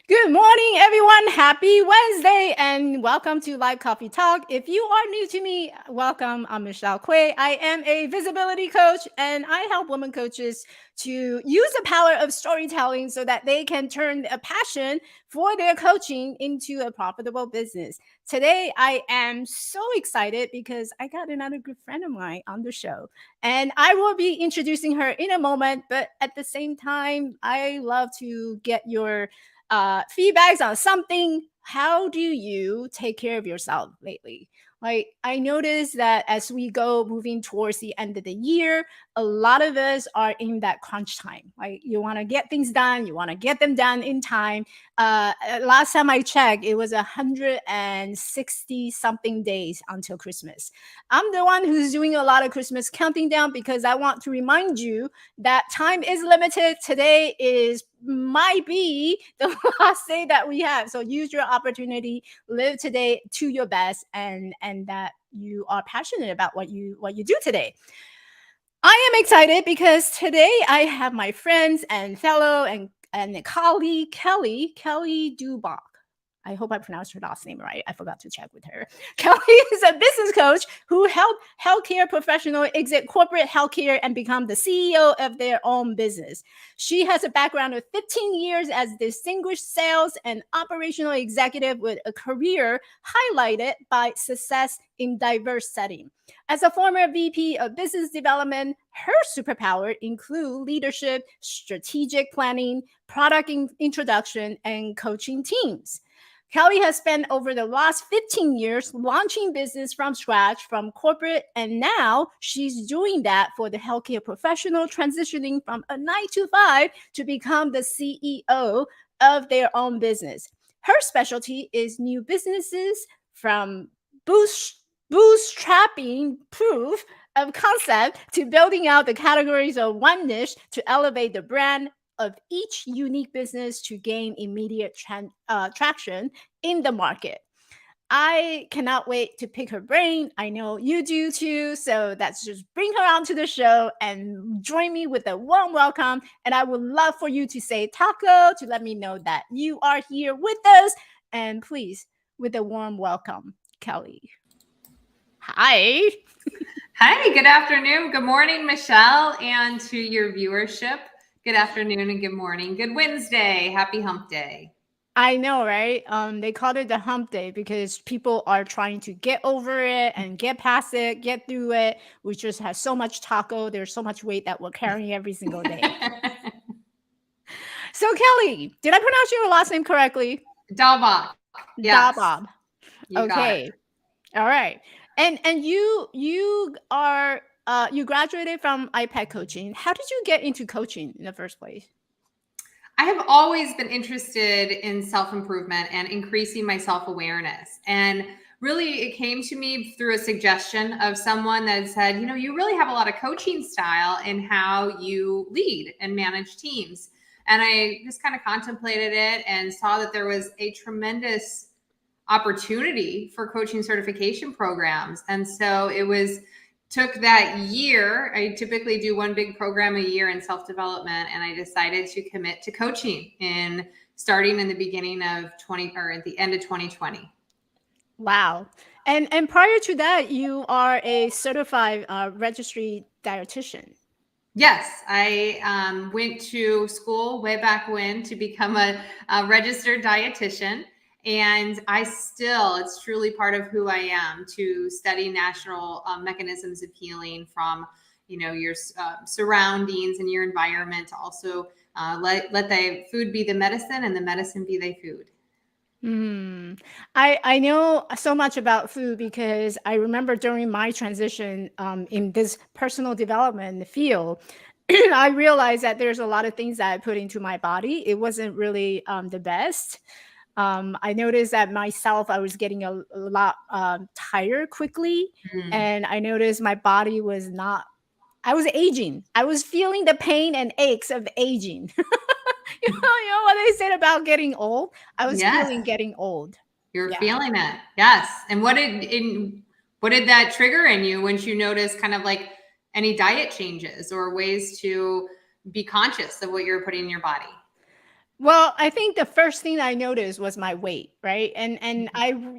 Good morning, everyone. Happy Wednesday and welcome to Live Coffee Talk. If you are new to me, welcome. I'm Michelle Quay. I am a visibility coach and I help women coaches to use the power of storytelling so that they can turn a passion for their coaching into a profitable business. Today, I am so excited because I got another good friend of mine on the show and I will be introducing her in a moment. But at the same time, I love to get your feedbacks on something. How do you take care of yourself lately? Like, I noticed that as we go moving towards the end of the year, a lot of us are in that crunch time. Like, you want to get things done, you want to get them done in time. Last time I checked, it was 160 something days until Christmas. I'm the one who's doing a lot of Christmas counting down because I want to remind you that time is limited. Today is might be the last day that we have. So use your opportunity, live today to your best, and that you are passionate about what you do today. I am excited because today I have my friends and fellow and colleague Kelly Daubach. I hope I pronounced her last name right. I forgot to check with her. Kelly is a business coach who helped healthcare professionals exit corporate healthcare and become the CEO of their own business. She has a background of 15 years as distinguished sales and operational executive with a career highlighted by success in diverse settings. As a former VP of business development, her superpower include leadership, strategic planning, product introduction, and coaching teams. Kelly has spent over the last 15 years launching business from scratch from corporate, and now she's doing that for the healthcare professional, transitioning from a 9 to 5 to become the CEO of their own business. Her specialty is new businesses from bootstrapping proof of concept to building out the categories of one niche to elevate the brand of each unique business to gain immediate traction in the market. I cannot wait to pick her brain. I know you do too. So let's just bring her onto the show and join me with a warm welcome. And I would love for you to say taco to let me know that you are here with us. And please, with a warm welcome, Kelly. Hi. Hi, good afternoon. Good morning, Michelle, and to your viewership. Good afternoon and good morning. Good Wednesday. Happy hump day. I know, right? They called it the hump day because people are trying to get over it and get past it, get through it. We just have so much taco. There's so much weight that we're carrying every single day. So, Kelly, did I pronounce your last name correctly? Daubach. Yes. Daubach. You got Okay. it. All right. And you are you graduated from iPad coaching. How did you get into coaching in the first place? I have always been interested in self-improvement and increasing my self-awareness. And really, it came to me through a suggestion of someone that said, you really have a lot of coaching style in how you lead and manage teams. And I just kind of contemplated it and saw that there was a tremendous opportunity for coaching certification programs. And so took that year. I typically do one big program a year in self-development, and I decided to commit to coaching starting in the beginning of at the end of 2020. Wow. And prior to that, you are a certified registry dietitian. Yes, I went to school way back when to become a registered dietitian. And it's truly part of who I am to study natural mechanisms of healing from, your surroundings and your environment to also let the food be the medicine and the medicine be the food. I know so much about food because I remember during my transition in this personal development field, I realized that there's a lot of things that I put into my body. It wasn't really the best. I noticed that myself, I was getting a lot tired quickly. And I noticed my body was not, I was aging. I was feeling the pain and aches of aging. You know what they said about getting old? I was Yes. feeling getting old. You're Yeah. feeling it. Yes. And what did that trigger in you once you noticed kind of like any diet changes or ways to be conscious of what you're putting in your body? Well, I think the first thing I noticed was my weight, right? And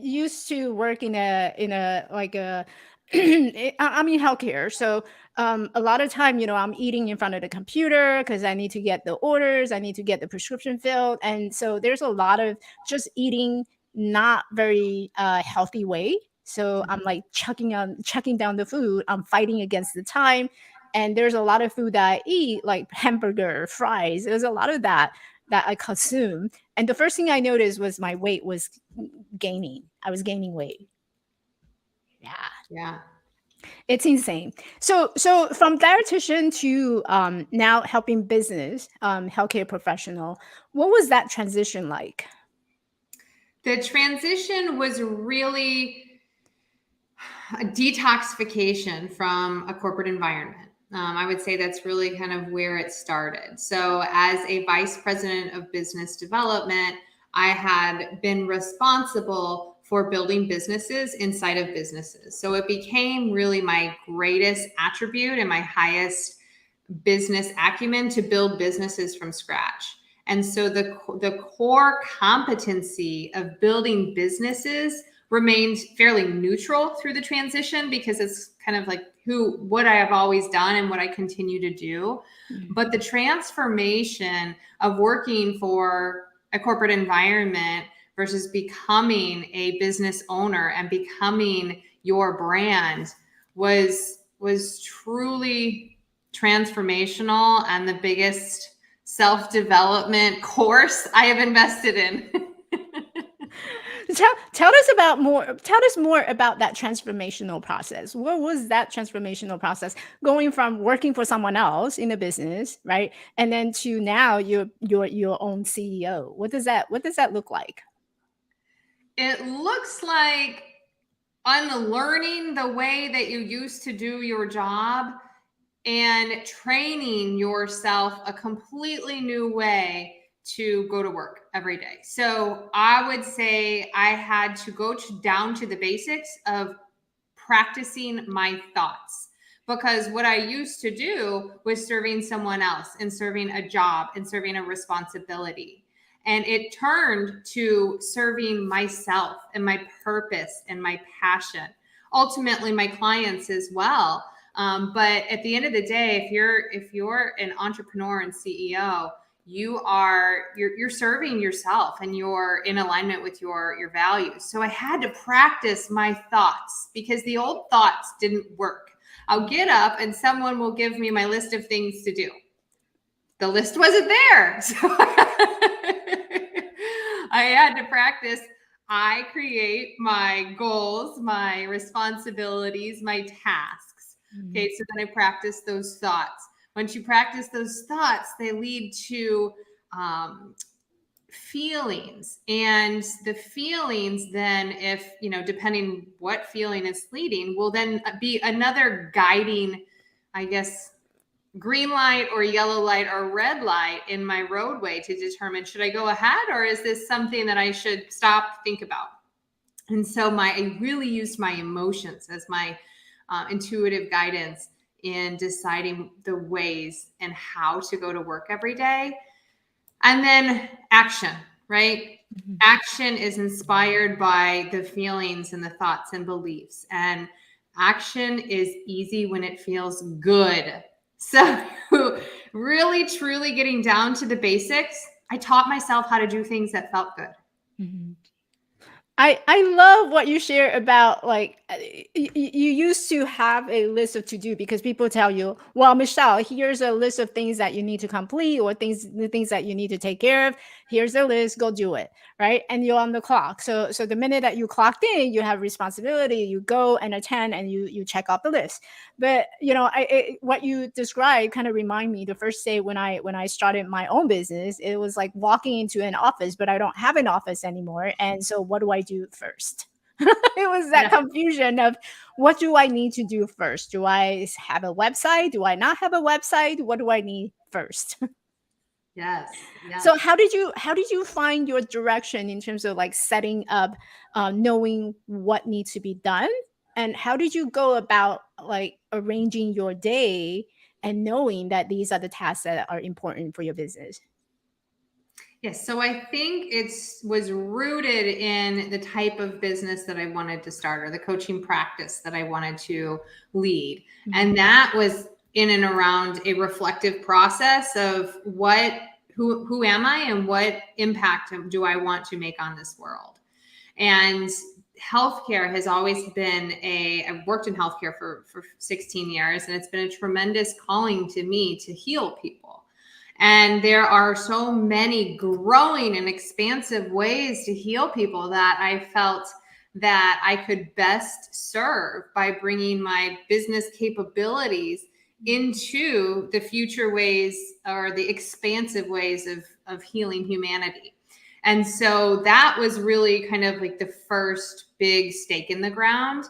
used to work in a like a I'm in healthcare, so a lot of time, I'm eating in front of the computer because I need to get the orders, I need to get the prescription filled, and so there's a lot of just eating not very healthy way. So I'm like chucking down the food. I'm fighting against the time, and there's a lot of food that I eat, like hamburger, fries. There's a lot of that I consume. And the first thing I noticed was my weight was gaining. I was gaining weight. Yeah, Yeah. it's insane. So from dietitian to now helping business, healthcare professional, what was that transition like? The transition was really a detoxification from a corporate environment. I would say that's really kind of where it started. So, as a vice president of business development, I had been responsible for building businesses inside of businesses. So, it became really my greatest attribute and my highest business acumen to build businesses from scratch. And so the core competency of building businesses remained fairly neutral through the transition because it's kind of like what I have always done and what I continue to do. Mhm. But the transformation of working for a corporate environment versus becoming a business owner and becoming your brand was truly transformational and the biggest self-development course I have invested in. Tell us more about that transformational process. What was that transformational process going from working for someone else in a business, right? And then to now you're your own CEO. What does that look like? It looks like unlearning the way that you used to do your job and training yourself a completely new way to go to work every day. So I would say I had to go down to the basics of practicing my thoughts, because what I used to do was serving someone else and serving a job and serving a responsibility. And it turned to serving myself and my purpose and my passion, ultimately my clients as well. But at the end of the day, if you're an entrepreneur and CEO, you're serving yourself and you're in alignment with your values. So I had to practice my thoughts because the old thoughts didn't work. I'll get up and someone will give me my list of things to do. The list wasn't there. So I had to practice. I create my goals, my responsibilities, my tasks. Mhm. Okay, so then I practice those thoughts. Once you practice those thoughts, they lead to um, feelings. And the feelings, then, if, depending what feeling is leading, will then be another guiding, I guess, green light or yellow light or red light in my roadway to determine, should I go ahead or is this something that I should stop, think about? And so I really used my emotions as my intuitive guidance in deciding the ways and how to go to work every day. And then action, right? Mhm. Action is inspired by the feelings and the thoughts and beliefs. And action is easy when it feels good. So, really, truly getting down to the basics, I taught myself how to do things that felt good. Mhm. I love what you share about like you used to have a list of to do because people tell you, well, Michelle, here's a list of things that you need to complete or the things that you need to take care of. Here's the list, go do it, right? And you're on the clock. So the minute that you clocked in, you have responsibility. You go and attend, and you check off the list. But what you described kind of remind me the first day when I started my own business. It was like walking into an office, but I don't have an office anymore. And so what do I do first? It was that Yeah. confusion of what do I need to do first? Do I have a website? Do I not have a website? What do I need first? Yes. So Yes. how did you find your direction in terms of like setting up, knowing what needs to be done, and how did you go about like arranging your day and knowing that these are the tasks that are important for your business? Yes. So I think was rooted in the type of business that I wanted to start, or the coaching practice that I wanted to lead. And that was in and around a reflective process of who am I and what impact do I want to make on this world? And healthcare has always been I've worked in healthcare for 16 years, and it's been a tremendous calling to me to heal people. And there are so many growing and expansive ways to heal people that I felt that I could best serve by bringing my business capabilities into the future ways, or the expansive ways of healing humanity. And so that was really kind of like the first big stake in the ground.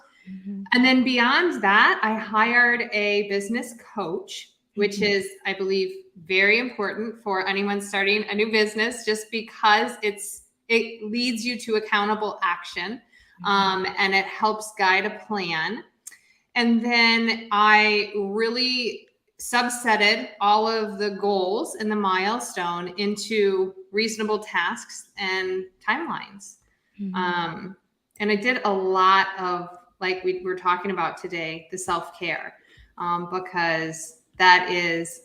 And then beyond that, I hired a business coach, which is, I believe, very important for anyone starting a new business, just because it leads you to accountable action, and it helps guide a plan. And then I really subsetted all of the goals and the milestone into reasonable tasks and timelines. And I did a lot of, like we were talking about today, the self-care, because that is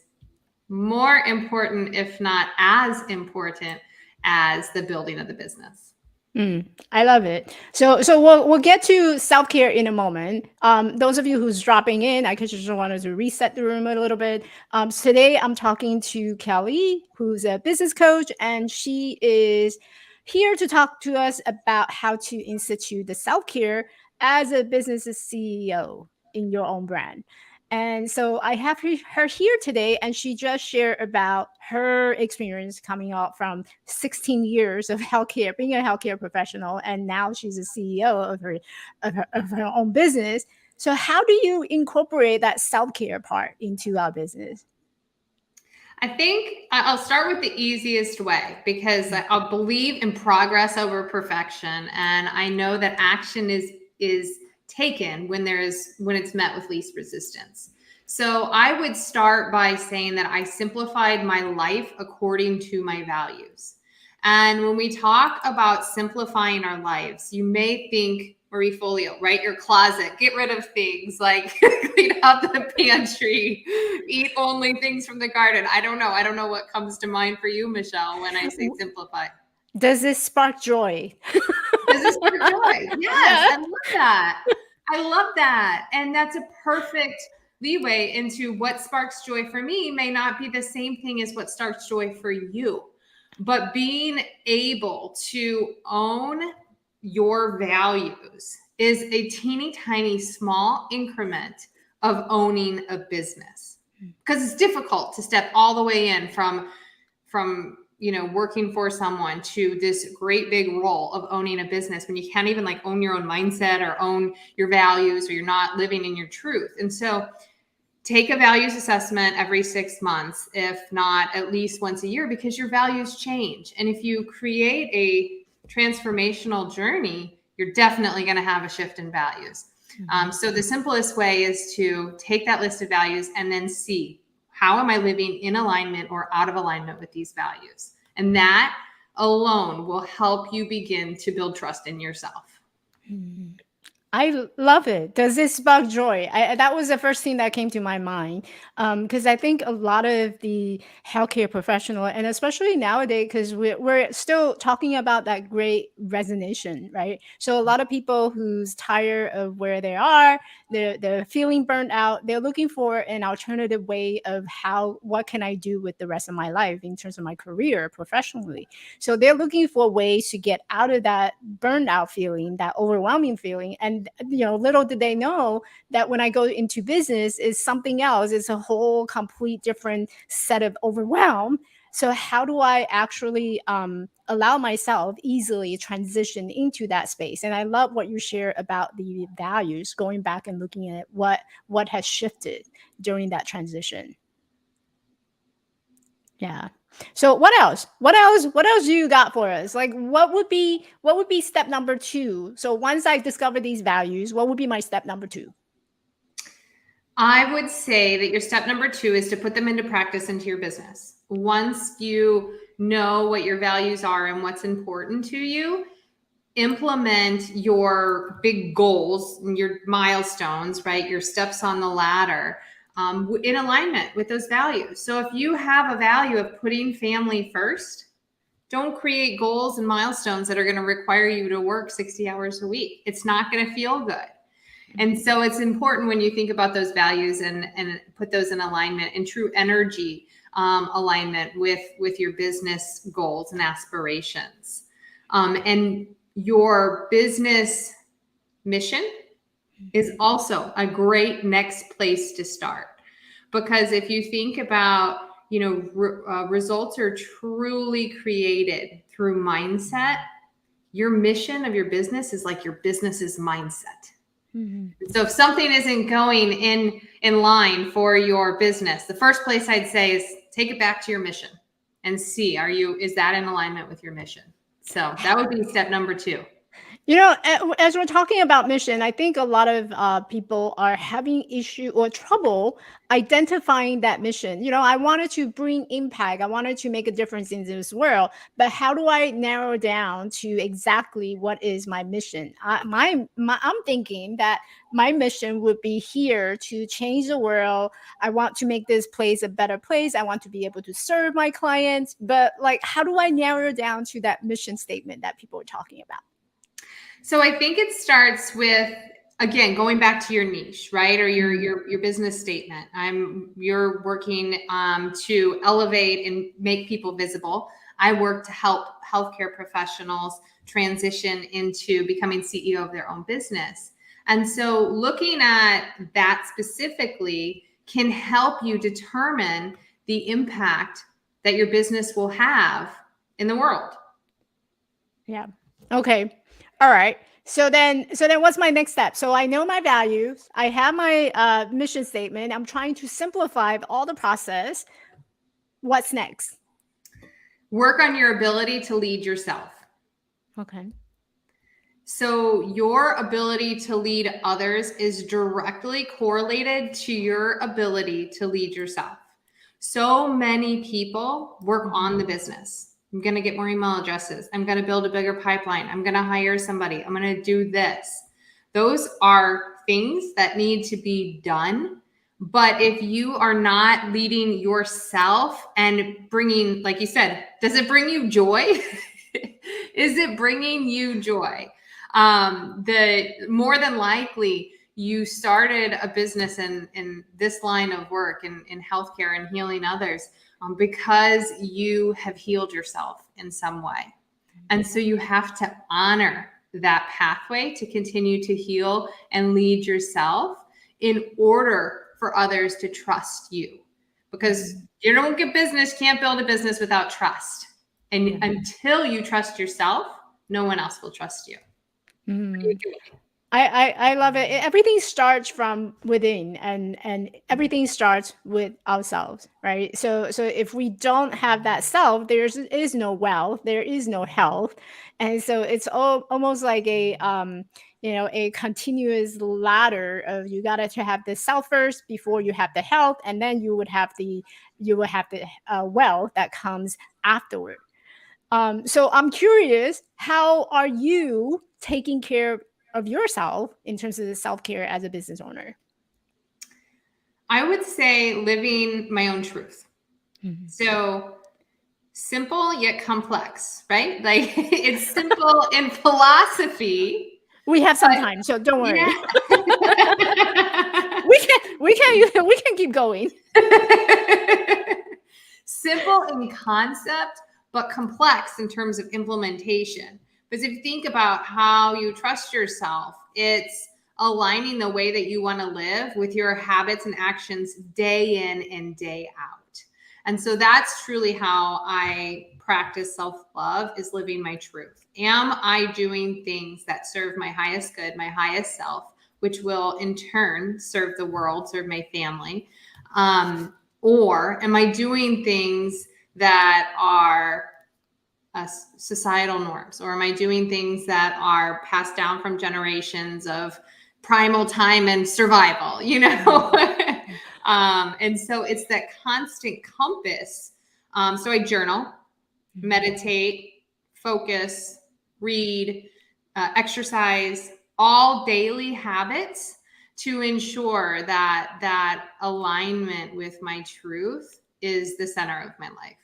more important, if not as important, as the building of the business. I love it. So we'll get to self-care in a moment. Those of you who's dropping in, I just wanted to reset the room a little bit. Today I'm talking to Kelly, who's a business coach, and she is here to talk to us about how to institute the self-care as a business CEO in your own brand. And so I have her here today, and she just shared about her experience coming out from 16 years of healthcare, being a healthcare professional, and now she's a CEO of her own business. So how do you incorporate that self-care part into our business? I think I'll start with the easiest way, because I'll believe in progress over perfection, and I know that action is taken when it's met with least resistance. So I would start by saying that I simplified my life according to my values. And when we talk about simplifying our lives, you may think Marie Folio, right? Your closet, get rid of things, like clean out the pantry, eat only things from the garden. I don't know what comes to mind for you, Michelle, when I say simplify. Does this spark joy? Does this spark joy? Yes, yeah. I love that. And that's a perfect leeway into what sparks joy for me may not be the same thing as what sparks joy for you. But being able to own your values is a teeny tiny small increment of owning a business, because it's difficult to step all the way in from working for someone to this great big role of owning a business when you can't even like own your own mindset or own your values, or you're not living in your truth. And so take a values assessment every 6 months, if not at least once a year, because your values change. And if you create a transformational journey, you're definitely going to have a shift in values. So the simplest way is to take that list of values and then see, how am I living in alignment or out of alignment with these values? And that alone will help you begin to build trust in yourself. I love it. Does this spark joy? That was the first thing that came to my mind, because I think a lot of the healthcare professional, and especially nowadays, because we're still talking about that great resignation, right? So a lot of people who's tired of where they are, they're feeling burnt out. They're looking for an alternative way of what can I do with the rest of my life in terms of my career professionally. So they're looking for ways to get out of that burnout feeling, that overwhelming feeling. And little did they know that when I go into business is something else. It's a whole complete different set of overwhelm. So how do I actually allow myself easily transition into that space? And I love what you share about the values, going back and looking at what has shifted during that transition. Yeah. So what else? What else do you got for us? Like what would be step number 2? So once I discover these values, what would be my step number 2? I would say that your step number 2 is to put them into practice into your business. Once you know what your values are and what's important to you, implement your big goals and your milestones, right? Your steps on the ladder in alignment with those values. So if you have a value of putting family first, don't create goals and milestones that are going to require you to work 60 hours a week. It's not going to feel good. And so it's important when you think about those values and put those in alignment, in true energy alignment with your business goals and aspirations. And your business mission is also a great next place to start. Because if you think about, results are truly created through mindset. Your mission of your business is like your business's mindset. Mm-hmm. So if something isn't going in line for your business, the first place I'd say is take it back to your mission and see, is that in alignment with your mission? So that would be step number 2. As we're talking about mission, I think a lot of people are having issue or trouble identifying that mission. I wanted to bring impact. I wanted to make a difference in this world, but how do I narrow down to exactly what is my mission? I'm thinking that my mission would be here to change the world. I want to make this place a better place. I want to be able to serve my clients, but how do I narrow down to that mission statement that people are talking about? So I think it starts with, again, going back to your niche, right? Or your business statement. You're working to elevate and make people visible. I work to help healthcare professionals transition into becoming CEO of their own business. And so looking at that specifically can help you determine the impact that your business will have in the world. Yeah. Okay. All right. So then what's my next step? So I know my values. I have my mission statement. I'm trying to simplify all the process. What's next? Work on your ability to lead yourself. Okay. So your ability to lead others is directly correlated to your ability to lead yourself. So many people work on the business. I'm going to get more email addresses. I'm going to build a bigger pipeline. I'm going to hire somebody. I'm going to do this. Those are things that need to be done. But if you are not leading yourself and bringing, like you said, does it bring you joy? Is it bringing you joy? More than likely, you started a business in this line of work in healthcare and healing others because you have healed yourself in some way. And so you have to honor that pathway to continue to heal and lead yourself in order for others to trust you. Because you don't get business, can't build a business without trust. And until you trust yourself, no one else will trust you. I love it. Everything starts from within, and everything starts with ourselves, right? So if we don't have that self, there is no wealth, there is no health, and so it's almost like a continuous ladder of you got to have the self first before you have the health, and then you would have the wealth that comes afterward. So I'm curious, how are you taking care of yourself in terms of the self-care as a business owner? I would say living my own truth. Mm-hmm. So simple yet complex, right? Like it's simple in philosophy. We have some time, so don't worry. Yeah. we can keep going. Simple in concept, but complex in terms of implementation. Because if you think about how you trust yourself, it's aligning the way that you want to live with your habits and actions day in and day out. And so that's truly how I practice self-love, is living my truth. Am I doing things that serve my highest good, my highest self, which will in turn serve the world, serve my family? Or am I doing things that are societal norms, or am I doing things that are passed down from generations of primal time and survival, and so it's that constant compass. So I journal meditate, focus, read, exercise, all daily habits to ensure that that alignment with my truth is the center of my life.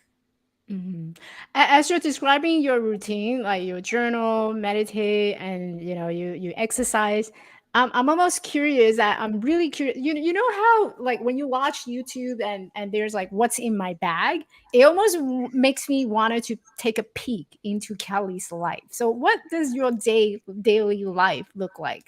Mhm. As you're describing your routine, like you journal, meditate, and you exercise, I'm almost curious. I'm really curious. You know how like when you watch YouTube and there's like what's in my bag, it almost makes me wanted to take a peek into Kelly's life. So, what does your daily life look like?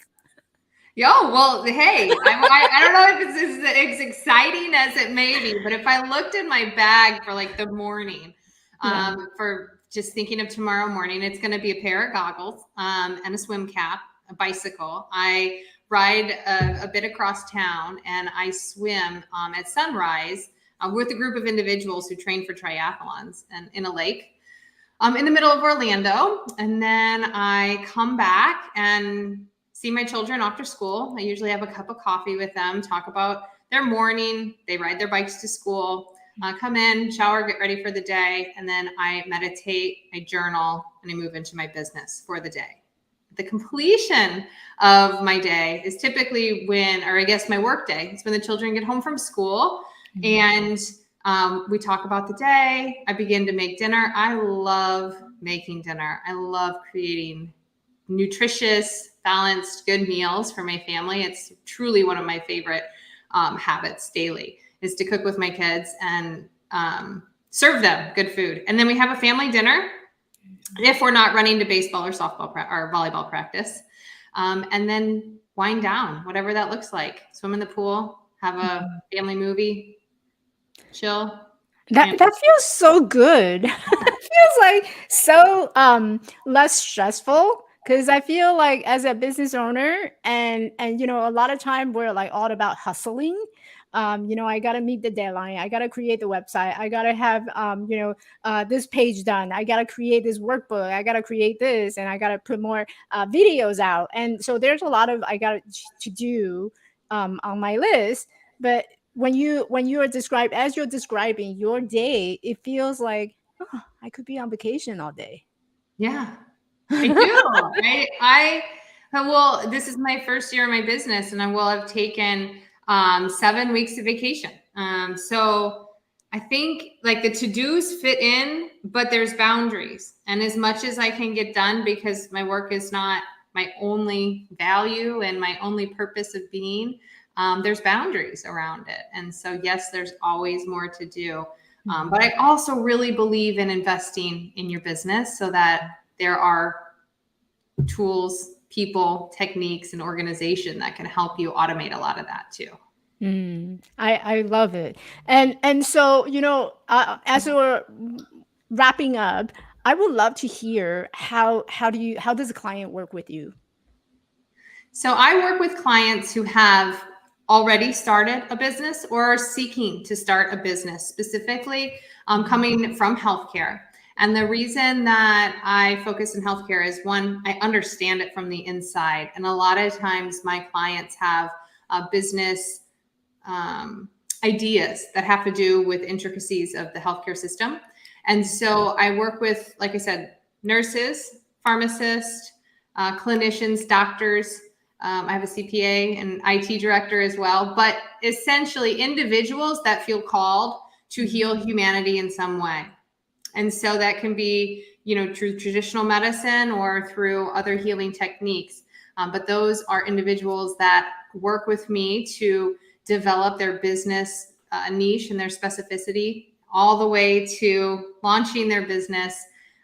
Yo, well, hey, I don't know if it's as exciting as it may be, but if I looked in my bag for like the morning, Yeah. for just thinking of tomorrow morning, it's going to be a pair of goggles, and a swim cap, a bicycle. I ride a bit across town and I swim at sunrise with a group of individuals who train for triathlons and in a lake in the middle of Orlando. And then I come back and see my children after school. I usually have a cup of coffee with them, talk about their morning. They ride their bikes to school, come in, shower, get ready for the day. And then I meditate, I journal, and I move into my business for the day. The completion of my day is typically when, or I guess my work day, it's when the children get home from school and we talk about the day. I begin to make dinner. I love making dinner. I love creating nutritious, balanced, good meals for my family. It's truly one of my favorite habits daily is to cook with my kids and serve them good food. And then we have a family dinner if we're not running to baseball or softball or volleyball practice. And then wind down, whatever that looks like. Swim in the pool, have a family movie, chill. That feels so good. It feels like so less stressful because I feel like as a business owner and a lot of time we're like all about hustling. I gotta meet the deadline. I gotta create the website. I gotta have this page done. I gotta create this workbook. I gotta create this, and I gotta put more videos out. And so there's a lot of I got to do on my list. But when you are described as you're describing your day, it feels like, oh, I could be on vacation all day. Yeah, I do. Well, this is my first year in my business and I will have taken 7 weeks of vacation. So I think like the to-dos fit in, but there's boundaries. And as much as I can get done because my work is not my only value and my only purpose of being, there's boundaries around it. And so, yes, there's always more to do. But I also really believe in investing in your business so that there are tools, people, techniques, and organization that can help you automate a lot of that too. I love it. And so, as we're wrapping up, I would love to hear how does a client work with you? So I work with clients who have already started a business or are seeking to start a business, specifically coming from healthcare. And the reason that I focus in healthcare is one, I understand it from the inside. And a lot of times my clients have business ideas that have to do with intricacies of the healthcare system. And so I work with, like I said, nurses, pharmacists, clinicians, doctors. I have a CPA and IT director as well, but essentially individuals that feel called to heal humanity in some way. And so that can be, through traditional medicine or through other healing techniques. But those are individuals that work with me to develop their business niche and their specificity all the way to launching their business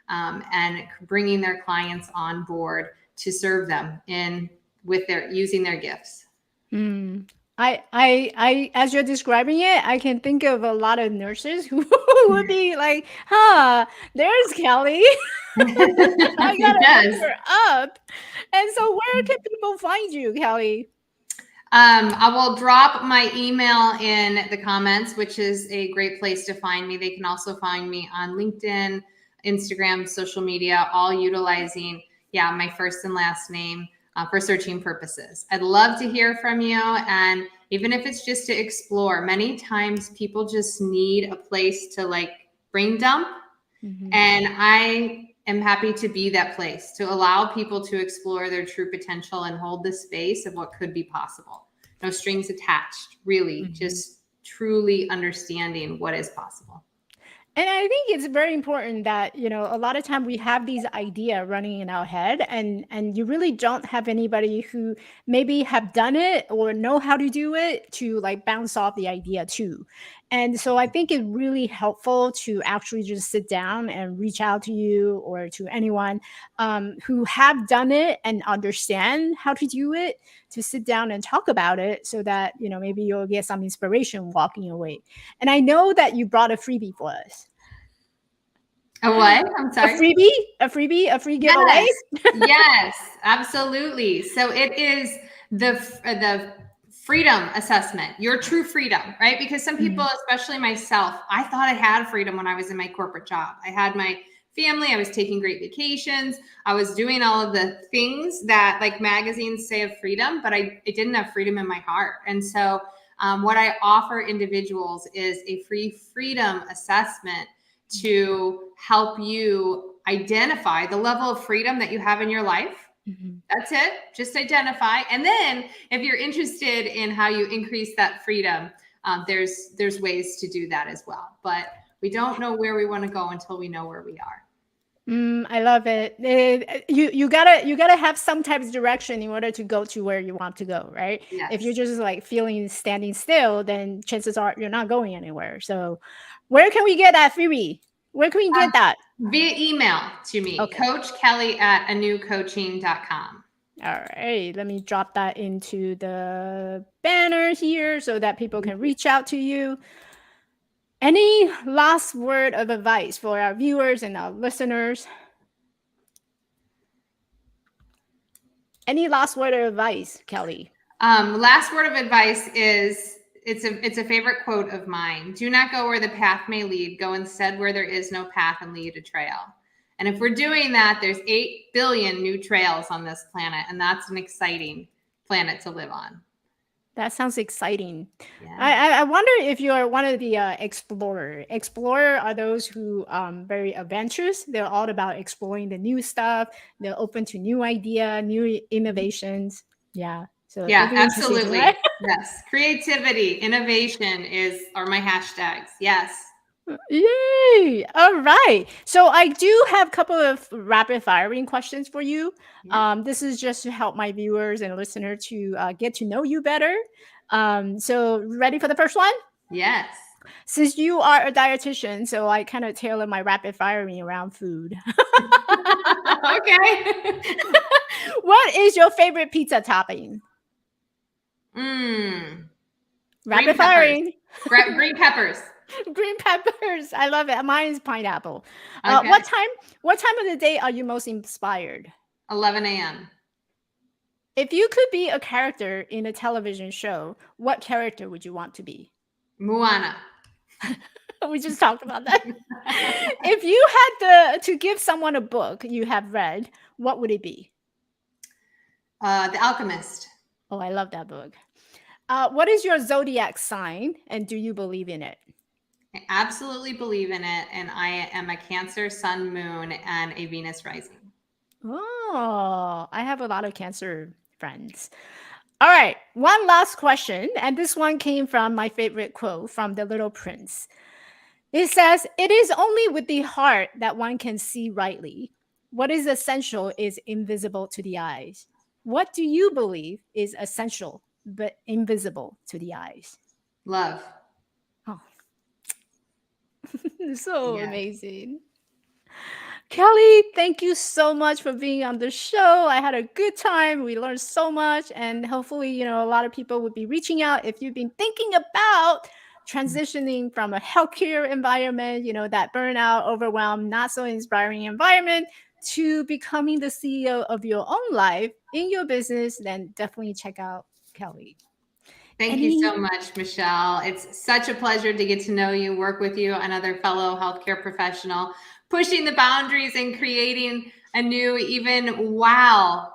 and bringing their clients on board to serve them using their gifts. I as you're describing it, I can think of a lot of nurses who would be like, there's Kelly. I gotta look Yes. her up. And so where can people find you, Kelly? I will drop my email in the comments, which is a great place to find me. They can also find me on LinkedIn, Instagram, social media, all utilizing, my first and last name for searching purposes. I'd love to hear from you. And even if it's just to explore, many times people just need a place to like brain dump Mhm. And I am happy to be that place, to allow people to explore their true potential and hold the space of what could be possible. No strings attached, really, Mhm. just truly understanding what is possible. And I think it's very important that, a lot of time we have these idea running in our head, and you really don't have anybody who maybe have done it or know how to do it to like bounce off the idea too. And so I think it's really helpful to actually just sit down and reach out to you or to anyone who have done it and understand how to do it, to sit down and talk about it so that, maybe you'll get some inspiration walking away. And I know that you brought a freebie for us. A what? I'm A sorry. freebie? A free giveaway? Yes, yes, absolutely. So it is the freedom assessment, your true freedom, right? Because some people, Mhm, especially myself, I thought I had freedom when I was in my corporate job. I had my family, I was taking great vacations, I was doing all of the things that like magazines say of freedom, but I didn't have freedom in my heart. And so what I offer individuals is a free freedom assessment to help you identify the level of freedom that you have in your life. mhm. That's it. Just identify. And then if you're interested in how you increase that freedom, there's ways to do that as well. But we don't know where we want to go until we know where we are. I love it. You gotta have some type of direction in order to go to where you want to go, right? If you're Yes. just like feeling standing still, then chances are you're not going anywhere. So, where can we get that freebie? Where can we get that? Via email to me, Okay. Coach Kelly at anewcoaching.com. All right. Let me drop that into the banner here so that people can reach out to you. Any last word of advice for our viewers and our listeners? Any last word of advice, Kelly? Last word of advice is it's a favorite quote of mine. Do not go where the path may lead. Go instead where there is no path and lead a trail. And if we're doing that, there's 8 billion new trails on this planet, and that's an exciting planet to live on. That sounds exciting. Yeah. I wonder if you are one of the explorer. Explorer are those who very adventurous. They're all about exploring the new stuff. They're open to new idea, new innovations. Yeah. So it'll Yeah, be interesting, right? absolutely. Yes. Creativity, innovation are my hashtags. Yes. Yay! All right. So I do have a couple of rapid firing questions for you. Yeah. This is just to help my viewers and listeners to get to know you better. So ready for the first one? Yes. Since you are a dietitian, so I kind of tailor my rapid firing around food. Okay. What is your favorite pizza topping? Green Rapid peppers. firing. Green peppers. Green peppers. I love it. Mine is pineapple. Okay. What time of the day are you most inspired? 11 a.m. If you could be a character in a television show, what character would you want to be? Moana. We just talked about that. If you had to give someone a book you have read, what would it be? The Alchemist. Oh, I love that book. What is your zodiac sign, and do you believe in it? I absolutely believe in it. And I am a Cancer, Sun, Moon, and a Venus rising. Oh, I have a lot of Cancer friends. All right, one last question, and this one came from my favorite quote from The Little Prince. It says, "It is only with the heart that one can see rightly. What is essential is invisible to the eyes." What do you believe is essential but invisible to the eyes? Love. Oh, so Yes. amazing. Kelly, thank you so much for being on the show. I had a good time. We learned so much, and hopefully, a lot of people would be reaching out if you've been thinking about transitioning from a healthcare environment, that burnout, overwhelmed, not so inspiring environment to becoming the CEO of your own life in your business. Then definitely check out Kelly. Thank you Any so much, Michelle. It's such a pleasure to get to know you, work with you, another fellow healthcare professional, pushing the boundaries and creating a new, even wow,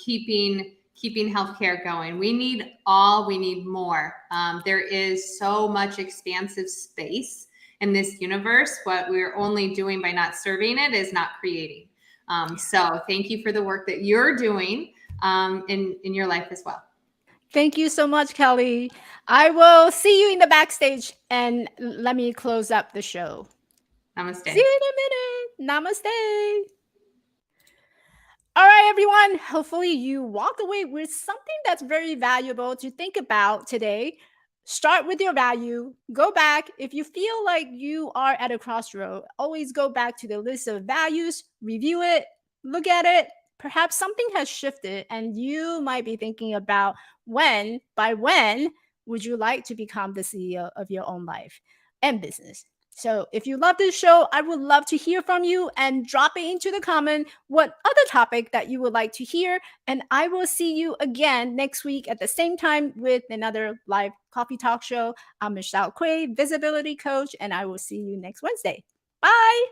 keeping healthcare going. We need more. There is so much expansive space in this universe. What we're only doing by not serving it is not creating. So thank you for the work that you're doing in your life as well. Thank you so much, Kelly. I will see you in the backstage, and let me close up the show. Namaste. See you in a minute. Namaste. All right, everyone. Hopefully you walked away with something that's very valuable to think about today. Start with your value. Go back. If you feel like you are at a crossroad, always go back to the list of values, review it, look at it. Perhaps something has shifted and you might be thinking about when would you like to become the CEO of your own life and business. So if you love this show, I would love to hear from you and drop it into the comment what other topic that you would like to hear. And I will see you again next week at the same time with another live coffee talk show. I'm Michelle Quay, visibility coach, and I will see you next Wednesday. Bye.